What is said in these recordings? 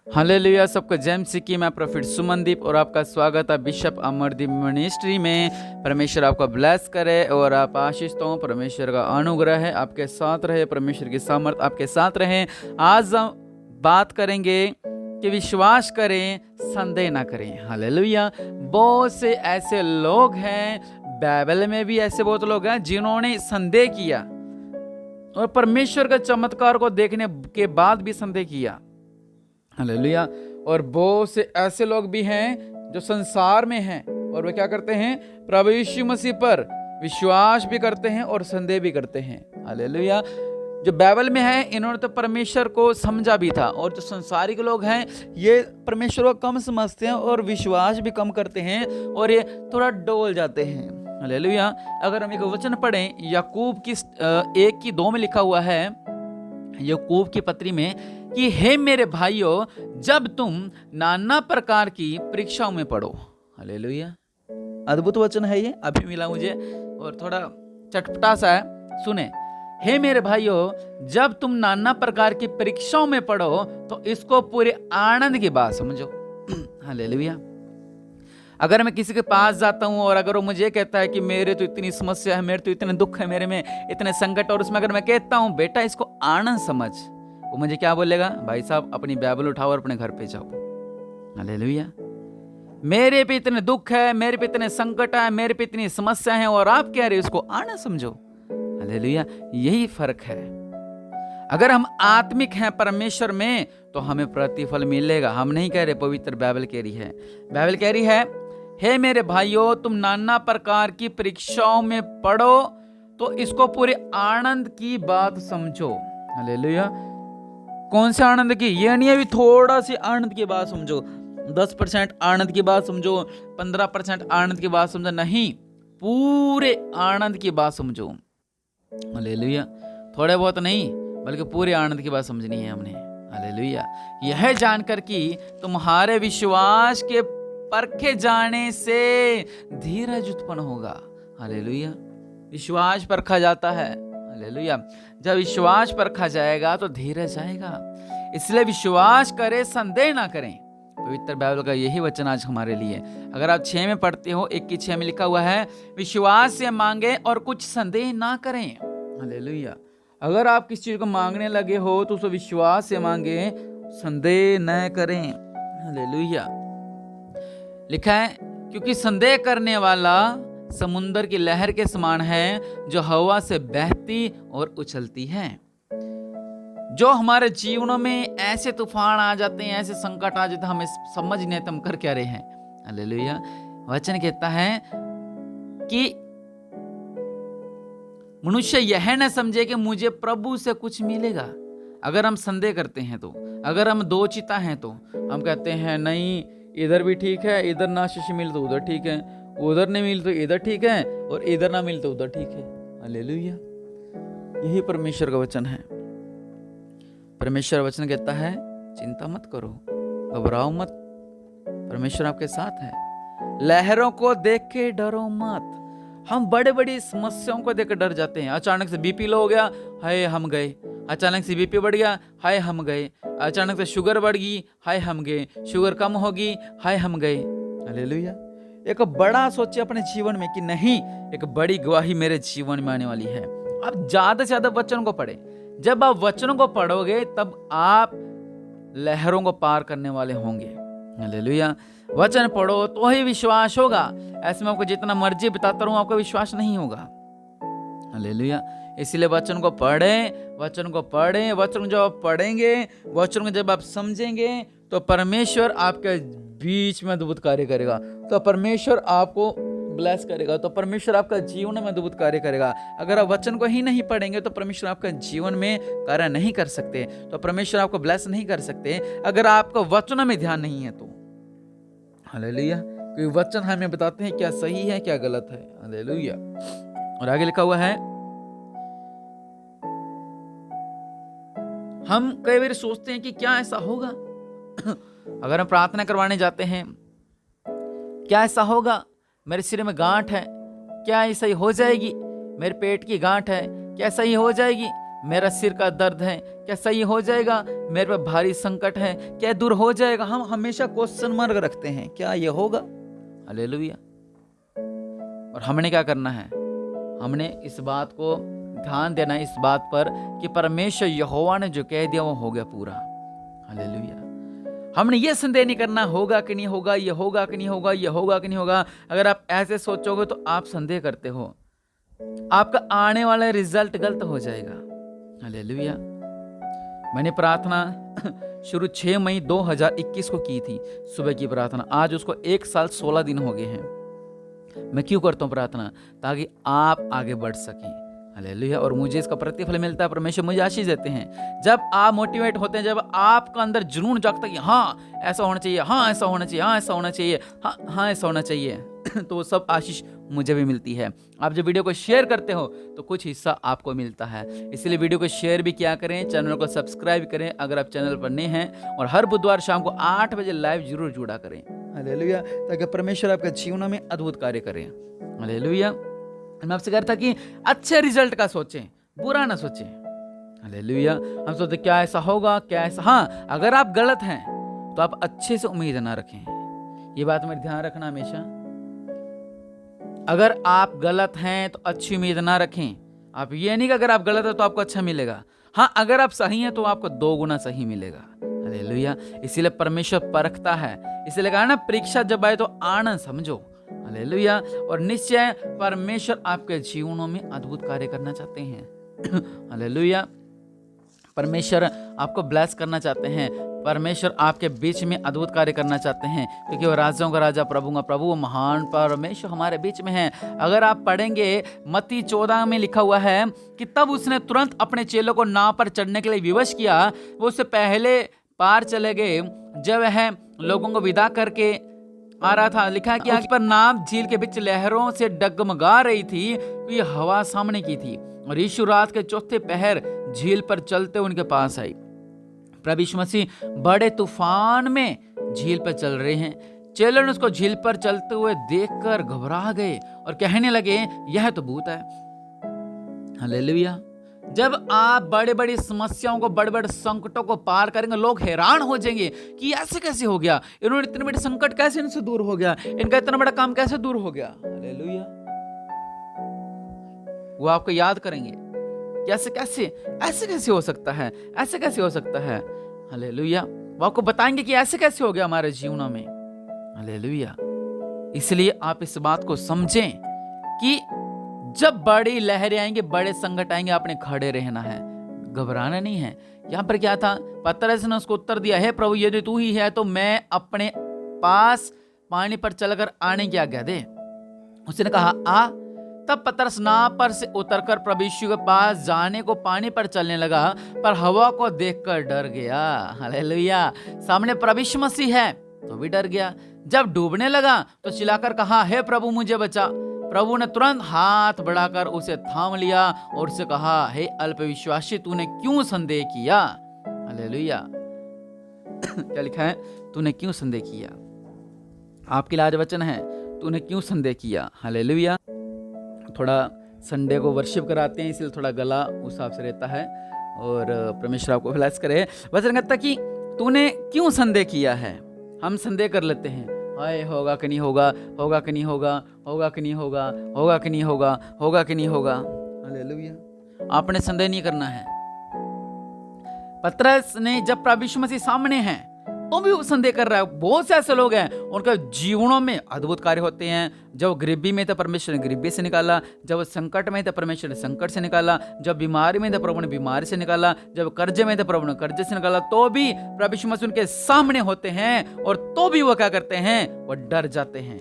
Hallelujah. सबको जय मसीह की। मैं प्रोफेट सुमनदीप और आपका स्वागत है बिशप अमरदीप मिनिस्ट्री में। परमेश्वर आपको ब्लेस करे और आप आशीष हो। परमेश्वर का अनुग्रह है आपके साथ रहे, परमेश्वर की सामर्थ आपके साथ रहे। आज हम बात करेंगे कि विश्वास करें, संदेह ना करें। हालेलुया। बहुत से ऐसे लोग हैं, बाइबल में भी ऐसे बहुत लोग हैं जिन्होंने संदेह किया और परमेश्वर के चमत्कार को देखने के बाद भी संदेह किया। हालेलुया। और बहुत से ऐसे लोग भी हैं जो संसार में हैं और वे क्या करते हैं, प्रभु यीशु मसीह पर विश्वास भी करते हैं और संदेह भी करते हैं। हालेलुया। जो बाइबल में है इन्होंने तो परमेश्वर को समझा भी था, और जो संसारिक लोग हैं ये परमेश्वर को कम समझते हैं और विश्वास भी कम करते हैं और ये थोड़ा डोल जाते हैं। हालेलुया। अगर हम एक वचन पढ़ें, याकूब की 1:2 में लिखा हुआ है, याकूब की पत्री में, कि हे मेरे भाइयों, जब तुम नाना प्रकार की परीक्षाओं में पढ़ो। हालेलुया। अद्भुत वचन है ये, अभी मिला मुझे और थोड़ा चटपटा सा है, सुने। हे मेरे भाइयों, जब तुम नाना प्रकार की परीक्षाओं में पढ़ो तो इसको पूरे आनंद की बात समझो। हालेलुया। अगर मैं किसी के पास जाता हूँ और अगर वो मुझे कहता है कि मेरे तो इतनी समस्या है, मेरे तो इतने दुख है, मेरे में इतने संकट, और उसमें अगर मैं कहता हूँ बेटा इसको आनंद समझ, वो मुझे क्या बोलेगा? भाई साहब अपनी बाइबल उठाओ और अपने घर पे जाओ। हालेलुया। मेरे पे इतने दुख है, मेरे पे इतने संकट है, मेरे पे इतनी समस्या है और आप कह रहे हो इसको आनंद समझो। हालेलुया। यही फर्क है। अगर हम आत्मिक हैं परमेश्वर में तो हमें प्रतिफल मिलेगा। हम नहीं कह रहे, पवित्र बाइबल कह रही है। बाइबल कह रही है, हे मेरे भाइयों, तुम नाना प्रकार की परीक्षाओं में पढ़ो तो इसको पूरे आनंद की बात समझो। हालेलुया। कौन से आनंद की? ये नहीं है थोड़ा सी आनंद की बात समझो, 10% आनंद की बात समझो, 15% आनंद की बात समझो, नहीं, पूरे आनंद की बात समझो। हालेलुया। थोड़े बहुत नहीं बल्कि पूरे आनंद की बात समझनी है हमने। हालेलुया। यह जानकर कि तुम्हारे विश्वास के परखे जाने से धीरज उत्पन्न होगा। हालेलुया। विश्वास परखा जाता है। हालेलुया। जब विश्वास परखा जाएगा तो धीरज आएगा। इसलिए विश्वास करें, संदेह ना करें। पवित्र बाइबल का यही वचन आज हमारे लिए। अगर आप 6 में पढ़ते हो, 1:6 में लिखा हुआ है, विश्वास से मांगे और कुछ संदेह ना करें। हालेलुया। अगर आप किसी चीज को मांगने लगे हो तो उसे विश्वास से मांगे, संदेह न करें। हालेलुया। लिखा है, क्योंकि संदेह करने वाला समुंदर की लहर के समान है जो हवा से बहती और उछलती है। जो हमारे जीवनों में ऐसे तूफान आ जाते हैं, ऐसे संकट आ जाते हैं, हमें समझ नहीं आता हम कर क्या रहे हैं। हालेलुया। वचन कहता है कि मनुष्य यह न समझे कि मुझे प्रभु से कुछ मिलेगा। अगर हम संदेह करते हैं तो, अगर हम दो चिता हैं तो हम कहते हैं नहीं, इधर भी ठीक है, इधर ना आशीष मिल तो उधर ठीक है, उधर नहीं मिल तो इधर ठीक है, और इधर ना मिल तो उधर ठीक है। हालेलुया। यही परमेश्वर का वचन है। परमेश्वर वचन कहता है, चिंता मत करो, घबराओ मत, परमेश्वर आपके साथ है। लहरों को देख के डरो मत। हम बड़े बड़ी समस्याओं को देख कर डर जाते हैं। अचानक से बीपी लो हो गया, हाय हम गए। अचानक से बीपी बढ़ गया, हाय हम गए। अचानक से शुगर बढ़ गई, हाय हम गए। शुगर कम होगी, हाय हम गए। हालेलुया। एक बड़ा सोचे अपने जीवन में कि नहीं, एक बड़ी गवाही मेरे जीवन में आने वाली है। आप ज्यादा से ज्यादा वचन को पढ़े। जब आप वचनों को पढ़ोगे तब आप लहरों को पार करने वाले होंगे। हालेलुया। वचन पढ़ो तो ही विश्वास होगा। ऐसे में आपको जितना मर्जी बताता रहूं, आपका विश्वास नहीं होगा। हालेलुया। इसलिए वचन को पढ़ें, वचन को पढ़ें। वचन जब आप पढ़ेंगे, वचन को जब आप समझेंगे तो परमेश्वर आपके बीच में अद्भुत कार्य करेगा। तो परमेश्वर आपको ब्लेस करेगा, तो परमेश्वर आपका जीवन में अद्भुत कार्य करेगा। अगर आप वचन को ही नहीं पढ़ेंगे तो परमेश्वर आपका जीवन में कार्य नहीं कर सकते, तो परमेश्वर आपको ब्लेस नहीं कर सकते अगर आपका वचन में ध्यान नहीं है तो। हालेलुया। क्योंकि वचन हमें बताते हैं क्या सही है क्या गलत है। हालेलुया। और आगे लिखा हुआ है, हम कई बार सोचते हैं कि क्या ऐसा होगा अगर हम प्रार्थना करवाने जाते हैं, क्या ऐसा होगा? मेरे सिर में गांठ है, क्या ये सही हो जाएगी? मेरे पेट की गांठ है, क्या सही हो जाएगी? मेरा सिर का दर्द है, क्या सही हो जाएगा? मेरे पे भारी संकट है, क्या दूर हो जाएगा? हम हमेशा क्वेश्चन मार्क रखते हैं, क्या ये होगा? हालेलुया। और हमने क्या करना है? हमने इस बात को ध्यान देना है, इस बात पर कि परमेश्वर यहोवा ने जो कह दिया वो हो गया पूरा। हालेलुया। हमने ये संदेह नहीं करना होगा कि नहीं होगा, ये होगा कि नहीं होगा, ये होगा कि नहीं होगा। अगर आप ऐसे सोचोगे तो आप संदेह करते हो, आपका आने वाला रिजल्ट गलत हो जाएगा। हालेलुया। मैंने प्रार्थना शुरू 6 मई 2021 को की थी, सुबह की प्रार्थना। आज उसको 1 साल 16 दिन हो गए हैं। मैं क्यों करता हूँ प्रार्थना? ताकि आप आगे बढ़ सकें। हालेलुया। और मुझे इसका प्रतिफल मिलता है, परमेश्वर मुझे आशीष देते हैं। जब आप मोटिवेट होते हैं, जब आपका अंदर जुनून जागता है कि हाँ ऐसा होना चाहिए, हाँ ऐसा होना चाहिए, हाँ ऐसा होना चाहिए, हाँ ऐसा होना चाहिए, तो वो सब आशीष मुझे भी मिलती है। आप जब वीडियो को शेयर करते हो तो कुछ हिस्सा आपको मिलता है, इसलिए वीडियो को शेयर भी किया करें, चैनल को सब्सक्राइब करें अगर आप चैनल पर नए हैं, और हर बुधवार शाम को 8 बजे लाइव जरूर जुड़ा करें। हालेलुया। ताकि परमेश्वर आपके जीवन में अद्भुत कार्य करें। हालेलुया। मैं आपसे कह रहा था कि अच्छे रिजल्ट का सोचें, बुरा ना सोचें। हालेलुया। हम सोचते क्या ऐसा होगा, क्या ऐसा, हाँ अगर आप गलत हैं तो आप अच्छे से उम्मीद ना रखें। ये बात मेरे ध्यान रखना हमेशा। अगर आप गलत हैं तो अच्छी उम्मीद ना रखें। आप ये नहीं कि अगर आप गलत है तो आपको अच्छा मिलेगा। हाँ अगर आप सही हैं तो आपको 2 गुना सही मिलेगा। हालेलुया। इसीलिए परमेश्वर परखता है, इसीलिए कहा ना परीक्षा जब आए तो आनंद समझो। हालेलुया। और निश्चय परमेश्वर आपके जीवनों में अद्भुत कार्य करना चाहते हैं। हालेलुया। परमेश्वर आपको ब्लेस करना चाहते हैं, परमेश्वर आपके बीच में अद्भुत कार्य करना चाहते हैं, क्योंकि वो राजाओं का राजा, प्रभु का प्रभु, महान परमेश्वर हमारे बीच में है। अगर आप पढ़ेंगे मत्ती 14 में लिखा हुआ है कि तब उसने तुरंत अपने चेलों को नाव पर चढ़ने के लिए विवश किया। वो उससे पहले पार चले गए। जब वह लोगों को विदा करके आ रहा था, लिखा है कि आगे पर नाव झील के बीच लहरों से डगमगा रही थी, ये हवा सामने की थी। और यीशु रात के चौथे पहर झील पर चलते उनके पास आई। प्रभु यीशु मसीह बड़े तूफान में झील पर चल रहे हैं। चेलों ने उसको झील पर चलते हुए देखकर घबरा गए और कहने लगे यह तो भूत है। हालेलुया। जब आप बड़े बड़ी समस्याओं को, बड़े बड़े संकटों को पार करेंगे, लोग हैरान हो जाएंगे कि ऐसे कैसे हो गया, इन्होंने इतने बड़े संकट कैसे इनसे दूर हो गया, इनका इतना बड़ा काम कैसे दूर हो गया। हालेलुया। वो आपको याद करेंगे कि ऐसे कैसे हो सकता है, ऐसे कैसे हो सकता है। हालेलुया। वो आपको बताएंगे कि ऐसे कैसे हो गया हमारे जीवनों में। हालेलुया। इसलिए आप इस बात को समझें कि जब बड़ी लहरें आएंगे, बड़े संकट आएंगे, आपने खड़े रहना है, घबराना नहीं है। यहाँ पर क्या था, पतरस ने उसको उत्तर दिया, हे प्रभु यदि तू ही है तो मैं अपने पास पानी पर चलकर आने की आज्ञा दे। उसने कहा आ। तब पतरस नाव पर से उतरकर प्रभु यीशु के पास जाने को पानी पर चलने लगा, पर हवा को देखकर डर गया। हालेलुया। सामने प्रभु यीशु मसीह है तो भी डर गया। जब डूबने लगा तो चिल्लाकर कहा, हे प्रभु मुझे बचा। प्रभु ने तुरंत हाथ बढ़ाकर उसे थाम लिया और उसे कहा, हे अल्पविश्वासी तूने क्यों संदेह किया। हालेलुया। क्या लिखा है, तूने क्यों संदेह किया। आपके लिए आज वचन है, तूने क्यों संदेह किया। हालेलुया। थोड़ा संडे को वर्शिप कराते हैं, इसलिए थोड़ा गला उस हिसाब से रहता है, और परमेश्वर आपको ब्लेस करे। वचन कहता कि तूने क्यों संदेह किया है। हम संदेह कर लेते हैं, हाय होगा कि नहीं होगा, होगा कि नहीं होगा, होगा कि नहीं होगा, होगा कि नहीं होगा, होगा कि नहीं होगा। हालेलुया। आपने संदेह नहीं करना है। पतरस ने जब प्रभु यीशु मसीह सामने है तो भी वो संदेह कर रहा है। बहुत से ऐसे लोग हैं उनके जीवनों में अद्भुत कार्य होते हैं। जब गरीबी में थे परमेश्वर ने गरीबी से निकाला, जब संकट में थे परमेश्वर ने संकट से निकाला, जब बीमारी में थे प्रभु ने बीमारी से निकाला, जब कर्जे में थे प्रभु ने कर्जे से निकाला। तो भी प्रभु यीशु मसीह उनके सामने होते हैं और तो भी वो क्या करते हैं, वो डर जाते हैं।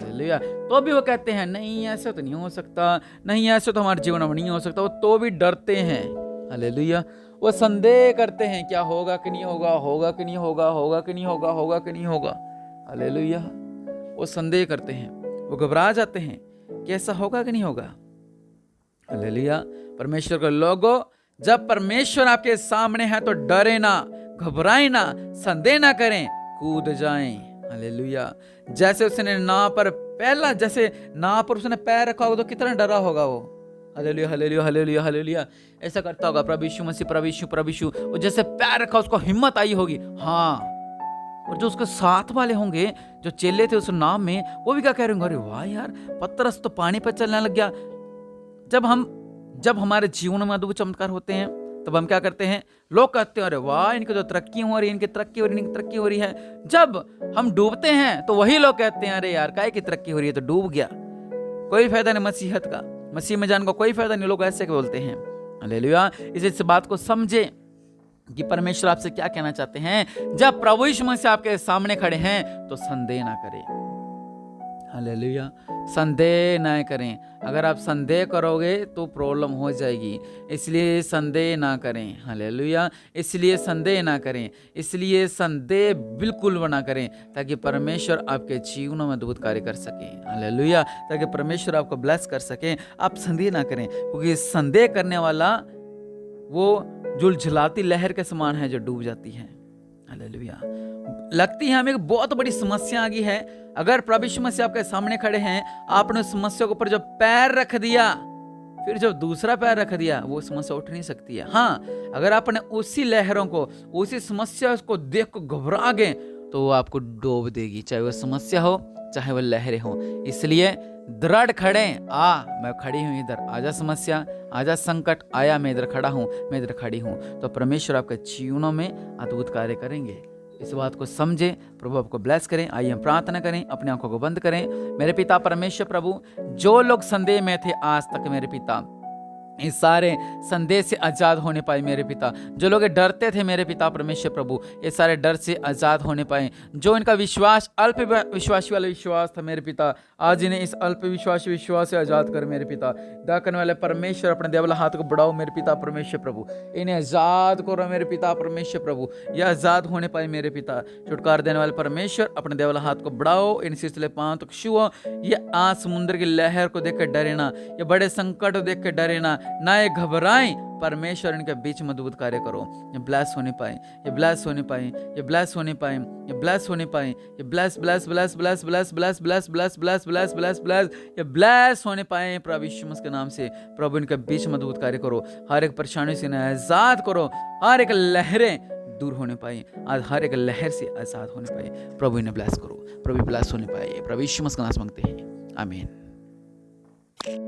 हालेलुया। तो भी वो कहते हैं नहीं ऐसा तो नहीं हो सकता, नहीं ऐसा तो हमारे जीवन में नहीं हो सकता। वो तो भी डरते हैं। हालेलुया। वो संदेह करते हैं क्या होगा कि नहीं होगा, होगा कि नहीं होगा, होगा कि नहीं होगा, होगा कि नहीं होगा। हालेलुया। वो संदेह करते हैं, वो घबरा जाते हैं कि ऐसा होगा कि नहीं होगा। हालेलुया। परमेश्वर के लोगों, जब परमेश्वर आपके सामने है तो डरे ना, घबराए ना, संदेह ना करें, कूद जाएं। हालेलुया। जैसे उसने नाव पर उसने पैर रखा होगा तो कितना डरा होगा वो। हालेलुया हालेलुया हालेलुया हालेलुया, ऐसा करता होगा प्रभु यीशु मसीह, प्रभु यीशु प्रभु यीशु। और जैसे पैर रखा उसको हिम्मत आई होगी, हाँ। और जो उसके साथ वाले होंगे, जो चेले थे उस नाव में, वो भी क्या कह रहे होंगे, अरे वाह यार, पतरस तो पानी पर चलने लग गया। जब हमारे जीवन में अद्भुत चमत्कार होते हैं, तब हम क्या करते हैं, लोग कहते हैं अरे वाह, इनकी तो तरक्की हो रही है, इनकी तरक्की हो रही है, इनकी तरक्की हो रही है। जब हम डूबते हैं तो वही लोग कहते हैं अरे यार काहे की तरक्की हो रही है, तो डूब गया, कोई फायदा नहीं मसीहत का, मसीह में जाने का कोई फायदा नहीं, लोग ऐसे बोलते हैं। हालेलुया। इस बात को समझे कि परमेश्वर आपसे क्या कहना चाहते हैं। जब प्रभु यीशु मसीह आपके सामने खड़े हैं तो संदेह ना करें। हालेलुया, संदेह ना करें। अगर आप संदेह करोगे तो प्रॉब्लम हो जाएगी, इसलिए संदेह ना करें। हालेलुया, इसलिए संदेह ना करें, इसलिए संदेह बिल्कुल ना करें, ताकि परमेश्वर आपके जीवनों में अद्भुत कार्य कर सके। हालेलुया, ताकि परमेश्वर आपको ब्लेस कर सके। आप संदेह ना करें, क्योंकि संदेह करने वाला वो झुलझुलाती लहर के समान है जो डूब जाती है। हालेलुया। लगती है हमें बहुत बड़ी समस्या आ गई है। अगर प्रभु यीशु मसीह आपके सामने खड़े हैं, आपने उस समस्या के ऊपर जब पैर रख दिया, फिर जब दूसरा पैर रख दिया, वो समस्या उठ नहीं सकती है। हाँ, अगर आपने उसी लहरों को, उसी समस्या को देख को घबरा गए, तो वो आपको डूब देगी, चाहे वो समस्या हो, चाहे वो लहरें हो। इसलिए दृढ़ खड़े, मैं खड़ी हूँ इधर, आजा समस्या, आजा संकट, आया मैं इधर खड़ा हूँ, मैं इधर खड़ी हूँ। तो परमेश्वर आपके जीवनों में अद्भुत कार्य करेंगे। इस बात को समझे। प्रभु आपको ब्लेस करें। आइए हम प्रार्थना करें, अपनी आंखों को बंद करें। मेरे पिता परमेश्वर प्रभु, जो लोग संदेह में थे आज तक मेरे पिता, इस सारे संदेह से आज़ाद होने पाए मेरे पिता। जो लोग डरते थे मेरे पिता परमेश्वर प्रभु, ये सारे डर से आज़ाद होने पाए। जो इनका विश्वास अल्प विश्वासी वाला विश्वास था मेरे पिता, आज इन्हें इस अल्प विश्वासी विश्वास से आज़ाद कर मेरे पिता। दया करने वाले परमेश्वर, अपने देवला हाथ को बढ़ाओ मेरे पिता परमेश्वर प्रभु, इन्हें आज़ाद करो मेरे पिता परमेश्वर प्रभु, ये आज़ाद होने पाए मेरे पिता। छुटकारा देने वाले परमेश्वर, अपने देवला हाथ को बढ़ाओ, इन सिलसिले पांव तक छुओ। ये आज समुद्र की लहर को देख कर डरे ना, ये बड़े संकट को देख कर डरे ना ये घबराएं। परमेश्वर इनके बीच में अद्भुत कार्य करो। ये ब्लेस होने पाए, ये ब्लेस होने पाए, ये ब्लेस होने पाए, ये ब्लेस होने पाए, ये bless bless bless bless bless bless bless bless bless bless bless bless, ये ब्लेस होने पाए प्रभु यीशु मसीह के नाम से। प्रभु इनके बीच में अद्भुत कार्य करो, हर एक परेशानी से इन्हें आजाद करो, हर एक लहरें दूर होने पाए, आज हर एक लहर से आजाद होने पाए। प्रभु इन्हें ब्लेस करो, प्रभु ब्लेस होने पाए। प्रभु यीशु मसीह के नाम से मांगते हैं, आमीन।